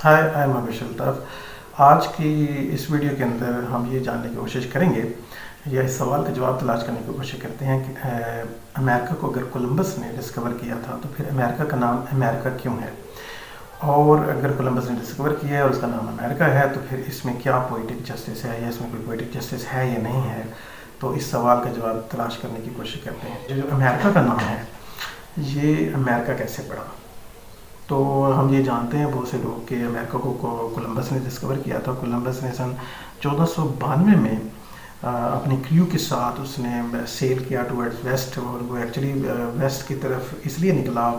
Hi, I am अभिषेक अल्ताफ। आज की इस वीडियो के अंदर हम ये जानने की कोशिश करेंगे या इस सवाल का जवाब तलाश करने की कोशिश करते हैं कि अमेरिका को अगर कोलंबस ने डिस्कवर किया था तो फिर अमेरिका का नाम अमेरिका क्यों है, और अगर कोलंबस ने डिस्कवर किया है और उसका नाम अमेरिका है तो फिर इसमें क्या पोइटिक जस्टिस है या इसमें कोई पोइटिक जस्टिस है या नहीं है। तो इस सवाल का जवाब तलाश करने की कोशिश करते हैं। जो अमेरिका का नाम है ये अमेरिका कैसे पड़ा। तो हम ये जानते हैं बहुत से लोग कि अमेरिका को कोलंबस ने डिस्कवर किया था। कोलंबस ने सन 1492 में अपनी क्रू के साथ उसने सेल किया टुवर्ड्स वेस्ट, और वो एक्चुअली वेस्ट की तरफ इसलिए निकला,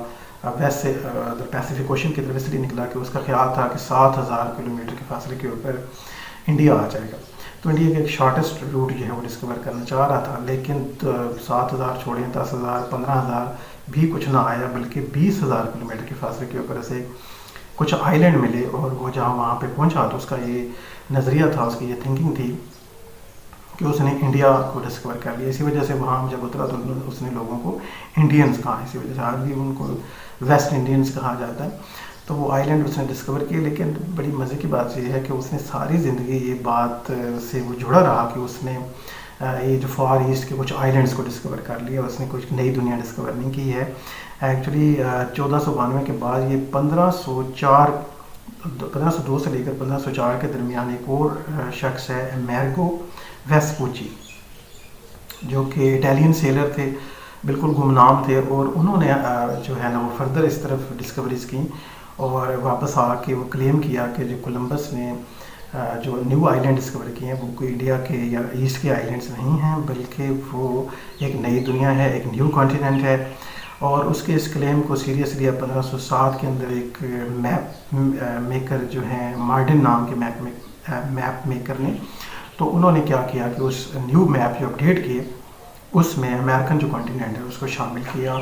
वेस्ट से पैसिफिक ओशन की तरफ इसलिए निकला कि उसका ख्याल था कि 7000 किलोमीटर के फासले के ऊपर इंडिया आ जाएगा। तो इंडिया का एक शॉर्टेस्ट रूट जो है वो डिस्कवर करना चाह रहा था, लेकिन 7000 छोड़ें 10,000 15,000 भी कुछ ना आया, बल्कि 20,000 किलोमीटर के फासले के ऊपर से कुछ आइलैंड मिले। और वो जहाँ वहाँ पे पहुँचा तो उसका ये नज़रिया था, उसकी ये थिंकिंग थी कि उसने इंडिया को डिस्कवर कर लिया। इसी वजह से वहाँ जब उतरा तो उसने लोगों को इंडियंस कहा, इसी वजह से आज भी उनको वेस्ट इंडियंस कहा जाता है। तो वो आइलैंड उसने डिस्कवर किए, लेकिन बड़ी मज़े की बात ये है कि उसने सारी ज़िंदगी ये बात से वो जुड़ा रहा कि उसने ये जो फार ईस्ट के कुछ आइलैंड्स को डिस्कवर कर लिया, उसने कुछ नई दुनिया डिस्कवर नहीं की है। एक्चुअली 1492 के बाद ये 1502 से लेकर 1504 के दरमियान एक और शख्स है अमेरिगो वेस्पूची, जो कि इटालियन सेलर थे, बिल्कुल गुमनाम थे, और उन्होंने जो है ना वो फर्दर इस तरफ डिस्कवरीज की और वापस आके वो क्लेम किया कि जो कोलंबस ने जो न्यू आइलैंड डिस्कवर किए हैं वो कोई इंडिया के या ईस्ट के आइलैंड्स नहीं हैं, बल्कि वो एक नई दुनिया है, एक न्यू कॉन्टिनेंट है। और उसके इस क्लेम को सीरियस लिया 1507 के अंदर एक मैप मेकर जो है मार्टिन नाम के मैप मेकर ने। तो उन्होंने क्या किया कि उस न्यू मैप जो अपडेट किए उसमें अमेरिकन जो कॉन्टिनेंट है उसको शामिल किया,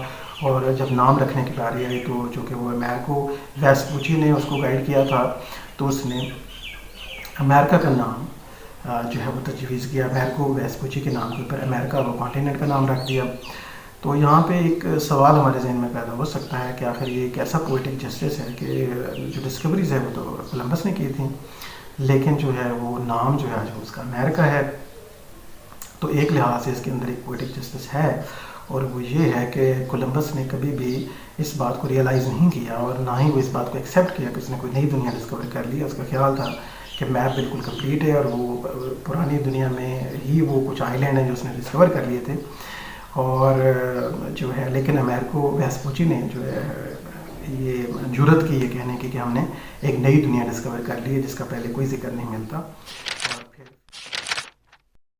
और जब नाम रखने की बारी आई तो जो कि वो अमेरिको वेस्पूची ने उसको गाइड किया था, तो उसने अमेरिका का नाम जो है वो तजवीज़ किया। अमेरिको वेस्पूची के नाम के ऊपर अमेरिका वो कॉन्टिनेंट का नाम रख दिया। तो यहाँ पे एक सवाल हमारे जहन में पैदा हो सकता है कि आखिर ये एक ऐसा पोइटिक जस्टिस है कि जो डिस्कवरीज है वो तो कोलंबस ने की थी, लेकिन जो है वो नाम जो है आज उसका अमेरिका है। तो एक लिहाज से इसके अंदर एक पोइटिक जस्टिस है, और वो ये है कि कोलंबस ने कभी भी इस बात को रियलाइज़ नहीं किया और ना ही वो इस बात को एक्सेप्ट किया कि उसने कोई नई दुनिया डिस्कवर कर ली। उसका ख्याल था कि मैप बिल्कुल कंप्लीट है और वो पुरानी दुनिया में ही वो कुछ आइलैंड हैं जो उसने डिस्कवर कर लिए थे। और जो है लेकिन अमेरिको वेस्पूची ने जो है ये जुर्रत की ये कहने की कि हमने एक नई दुनिया डिस्कवर कर ली है जिसका पहले कोई जिक्र नहीं मिलता।